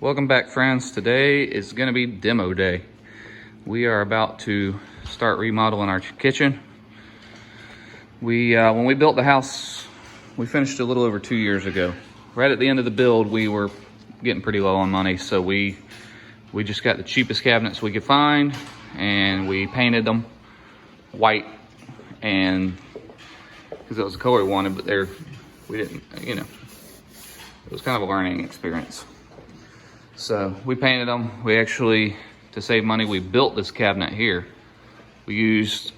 Welcome back, friends. Today is going to be demo day. We are about to start remodeling our kitchen. When we built the house, we finished a little over 2 years ago. Right at the end of the build, we were getting pretty low on money, so we just got the cheapest cabinets we could find, and we painted them white, and because it was the color we wanted, but we didn't, it was kind of a learning experience. So we painted them. We actually, to save money, we built this cabinet here. We used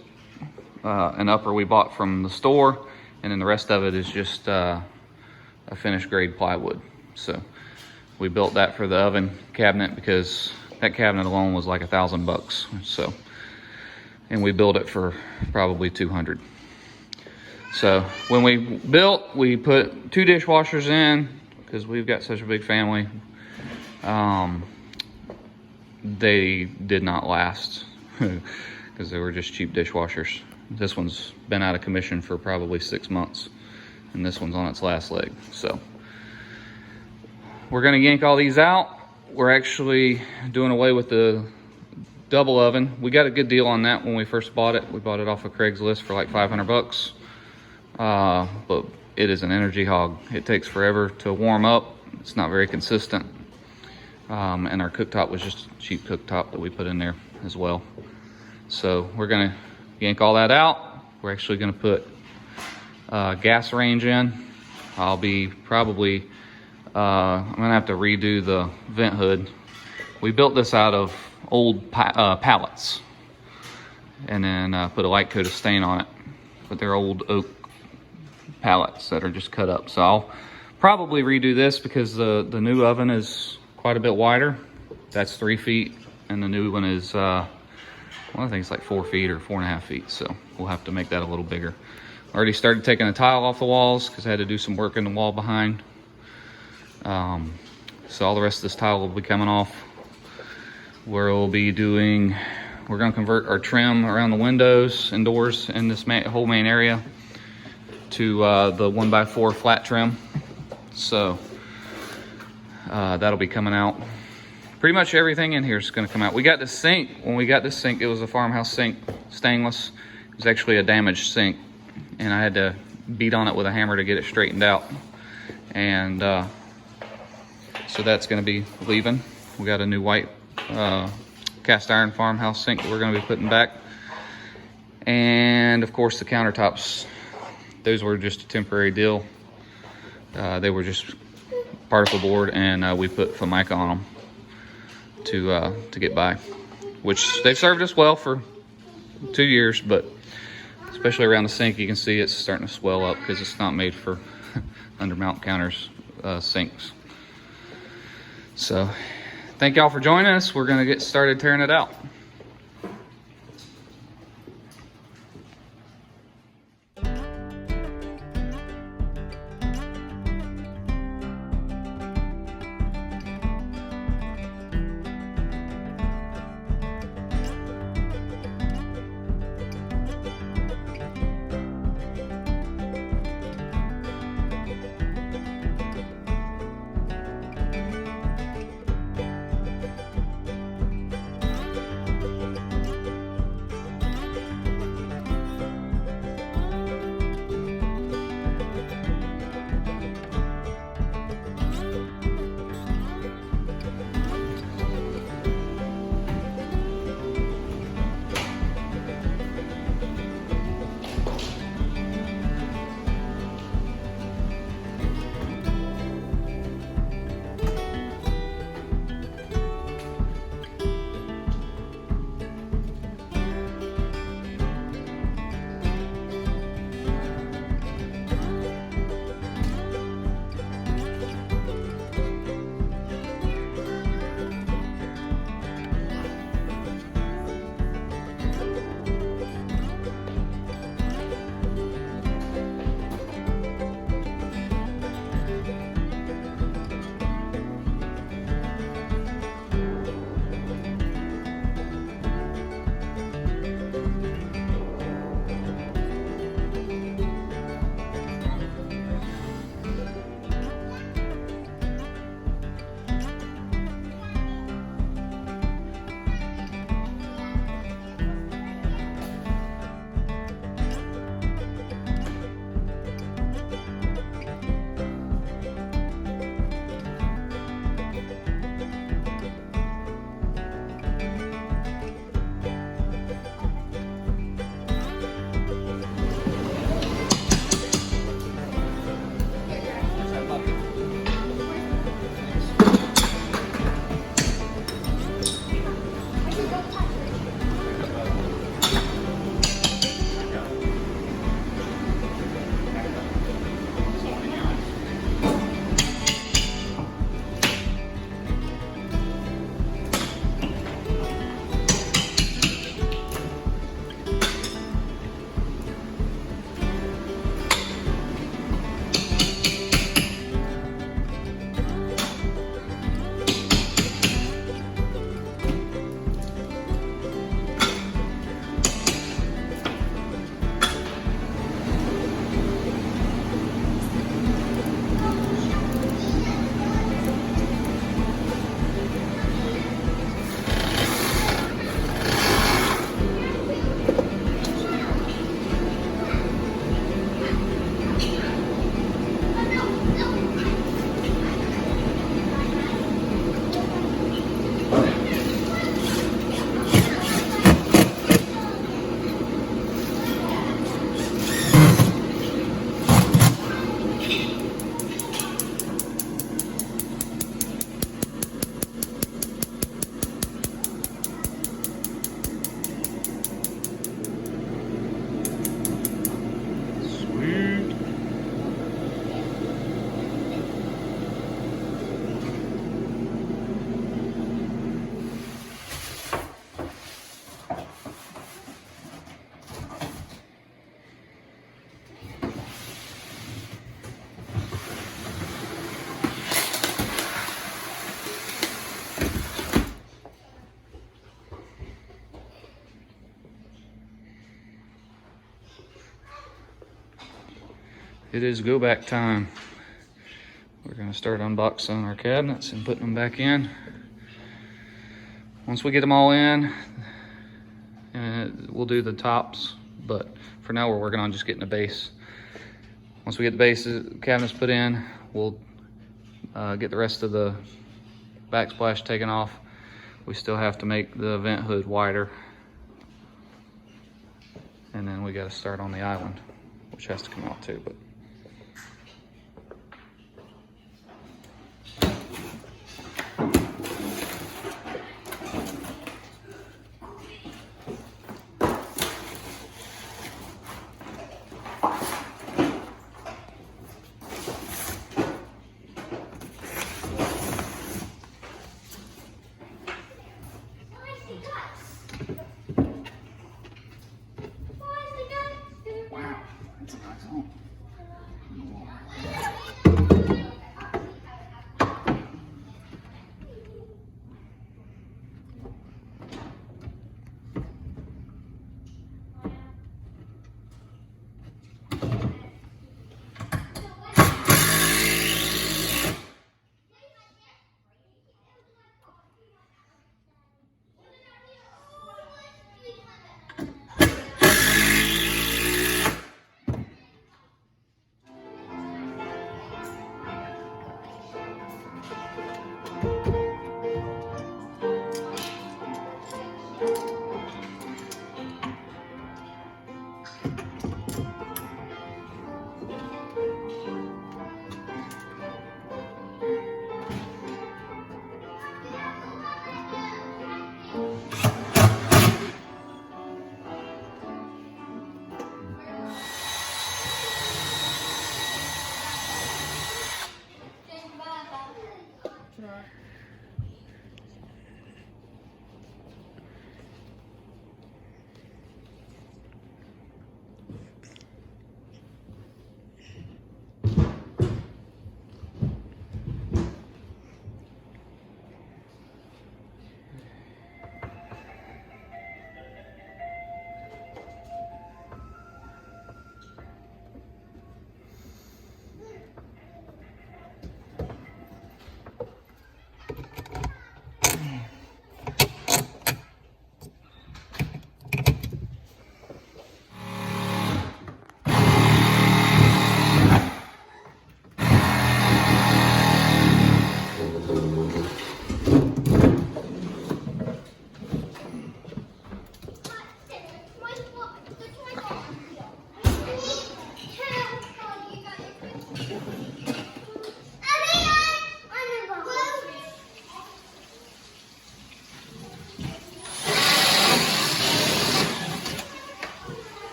an upper we bought from the store, and then the rest of it is just a finished grade plywood. So we built that for the oven cabinet because that cabinet alone was like $1,000. So, and we built it for probably 200. So when we built, we put 2 dishwashers in because we've got such a big family. They did not last because they were just cheap dishwashers. This one's been out of commission for probably 6 months, and this one's on its last leg. So we're gonna yank all these out. We're actually doing away with the double oven. We got a good deal on that when we first bought it. We bought it off of Craigslist for like $500. But it is an energy hog. It takes forever to warm up. It's not very consistent. And our cooktop was just a cheap cooktop that we put in there as well. So we're gonna yank all that out. We're actually gonna put a gas range in. I'll be probably, I'm gonna have to redo the vent hood. We built this out of old pallets, and then put a light coat of stain on it. But they're old oak pallets that are just cut up. So I'll probably redo this because the new oven is quite a bit wider. That's 3 feet, and the new one is I think it's like 4 feet or 4.5 feet. So we'll have to make that a little bigger. Already started taking the tile off the walls because I had to do some work in the wall behind. So all the rest of this tile will be coming off. We're gonna convert our trim around the windows and doors in this whole main area to the 1x4 flat trim. So that'll be coming out. Pretty much everything in here is gonna come out. We got the sink. When we got this sink, it was a farmhouse sink, stainless. It was actually a damaged sink, and I had to beat on it with a hammer to get it straightened out. And so that's gonna be leaving. We got a new white cast iron farmhouse sink that we're gonna be putting back. And of course the countertops, those were just a temporary deal. They were just particle board, and we put Formica on them to get by, which they've served us well for 2 years, but especially around the sink, you can see it's starting to swell up because it's not made for undermount counters sinks. So thank y'all for joining us. We're gonna get started tearing it out. It is go back time. We're gonna start unboxing our cabinets and putting them back in. Once we get them all in, we'll do the tops, but for now we're working on just getting the base. Once we get the base cabinets put in, we'll get the rest of the backsplash taken off. We still have to make the vent hood wider. And then we gotta start on the island, which has to come out too, but. Wow, that's a nice home.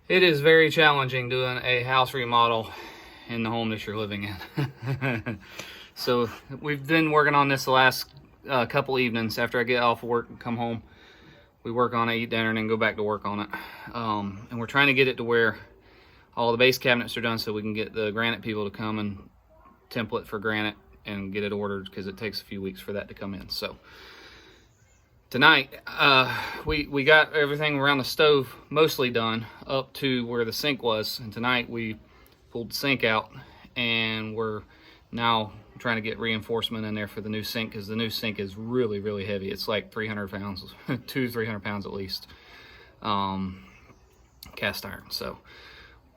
It is very challenging doing a house remodel in the home that you're living in. So we've been working on this the last couple evenings. After I get off work and come home, we work on it, eat dinner, and then go back to work on it. And we're trying to get it to where all the base cabinets are done so we can get the granite people to come and template for granite and get it ordered, because it takes a few weeks for that to come in. So tonight, we got everything around the stove mostly done up to where the sink was. And tonight we pulled the sink out, and we're now trying to get reinforcement in there for the new sink, because the new sink is really, really heavy. It's like 300 pounds, 200-300 pounds at least, cast iron. So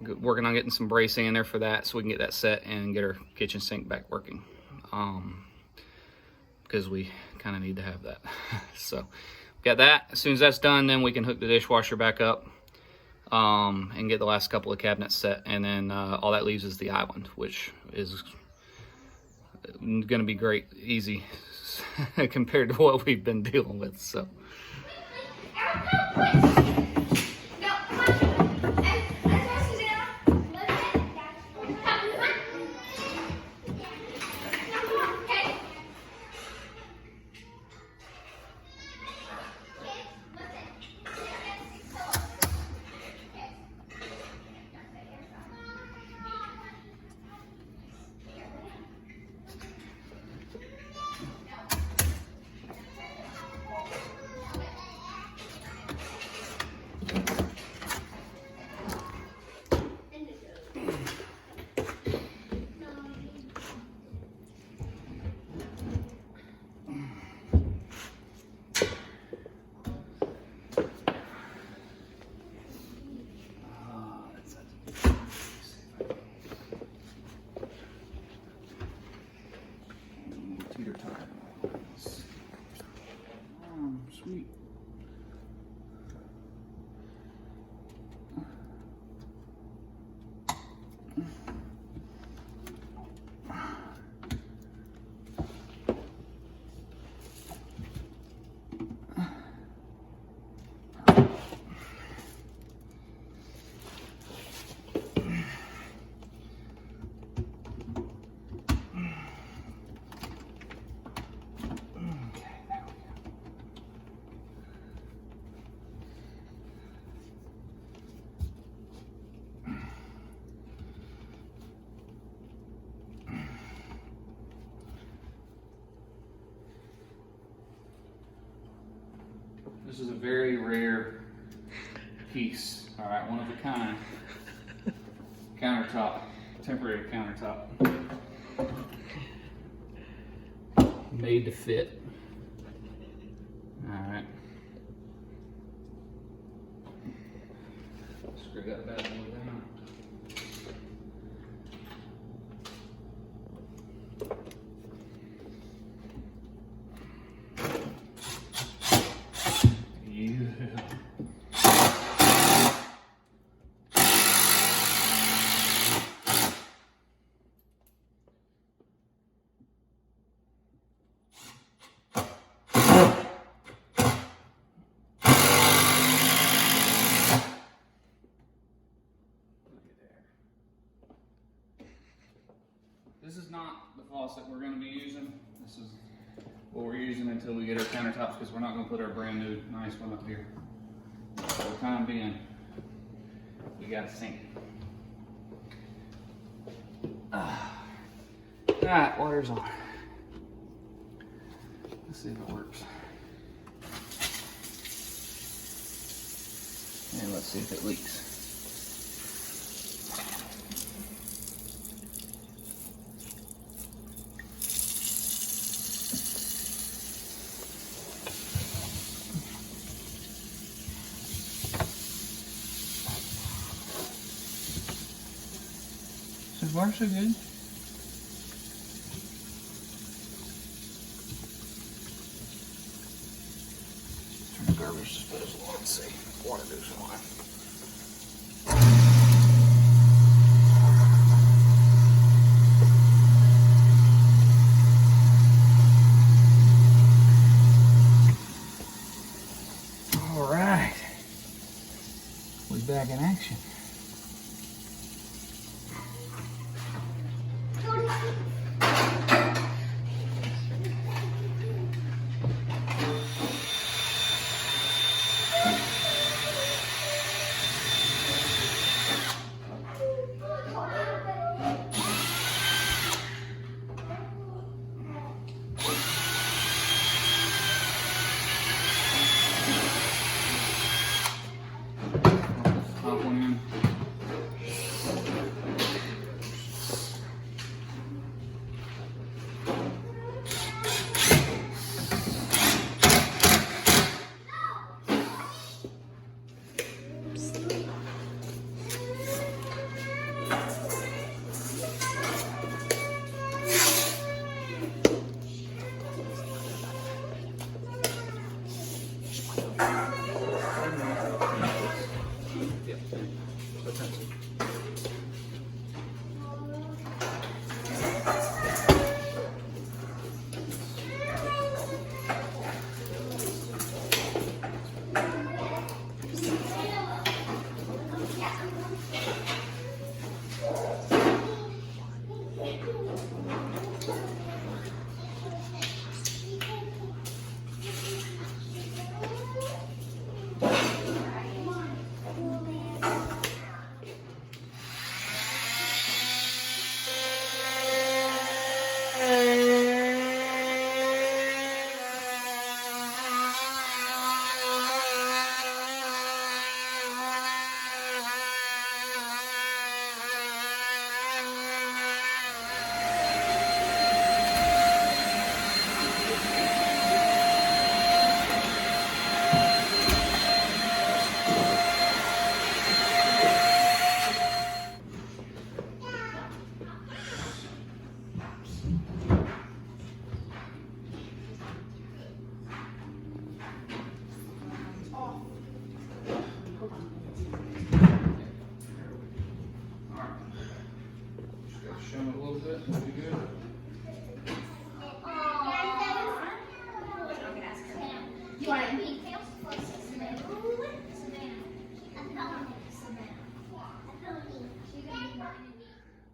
working on getting some bracing in there for that so we can get that set and get our kitchen sink back working. Because we kind of need to have that. So got that. As soon as that's done, then we can hook the dishwasher back up and get the last couple of cabinets set, and then all that leaves is the island, which is gonna be great, easy compared to what we've been dealing with. So This is a very rare piece. All right, one of a kind. Countertop, temporary countertop. Made to fit. All right. Screw that bad boy down. This is not the faucet we're going to be using. This is what we're using until we get our countertops, because we're not going to put our brand new nice one up here. For the time being, we got a sink. Alright, water's on. Let's see if it works. And let's see if it leaks. So far, so good. Turn the garbage disposal on and see if water goes on. All right, we're back in action.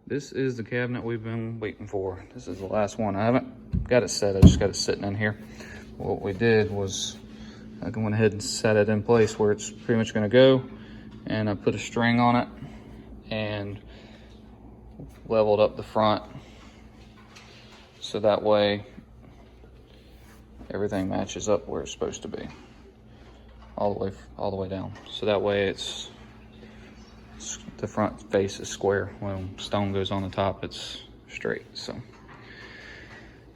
This is the cabinet we've been waiting for. This is the last one. I haven't got it set, I just got it sitting in here. What we did was I went ahead and set it in place where it's pretty much gonna go, and I put a string on it and leveled up the front so that way everything matches up where it's supposed to be. all the way down. So that way the front face is square. When stone goes on the top, it's straight. So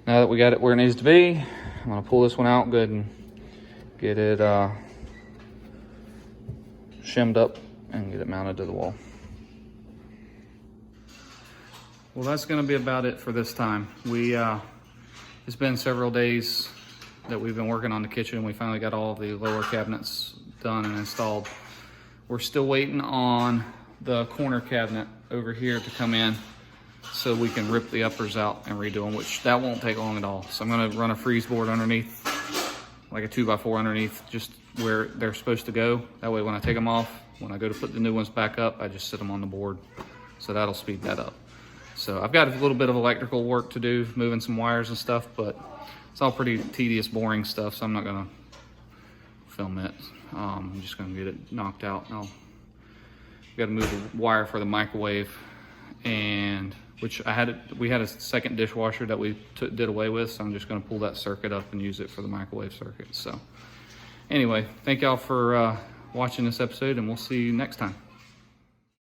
now that we got it where it needs to be, I'm gonna pull this one out good and get it shimmed up and get it mounted to the wall. Well, that's gonna be about it for this time. It's been several days that we've been working on the kitchen. We finally got all the lower cabinets done and installed. We're still waiting on the corner cabinet over here to come in so we can rip the uppers out and redo them, which that won't take long at all. So I'm gonna run a freeze board underneath, like a 2x4 underneath, just where they're supposed to go. That way when I take them off, when I go to put the new ones back up, I just sit them on the board. So that'll speed that up. So I've got a little bit of electrical work to do, moving some wires and stuff, but it's all pretty tedious, boring stuff, so I'm not gonna film it. I'm just gonna get it knocked out. We gotta move the wire for the microwave, and we had a second dishwasher that we did away with, so I'm just gonna pull that circuit up and use it for the microwave circuit. So anyway, thank y'all for watching this episode, and we'll see you next time.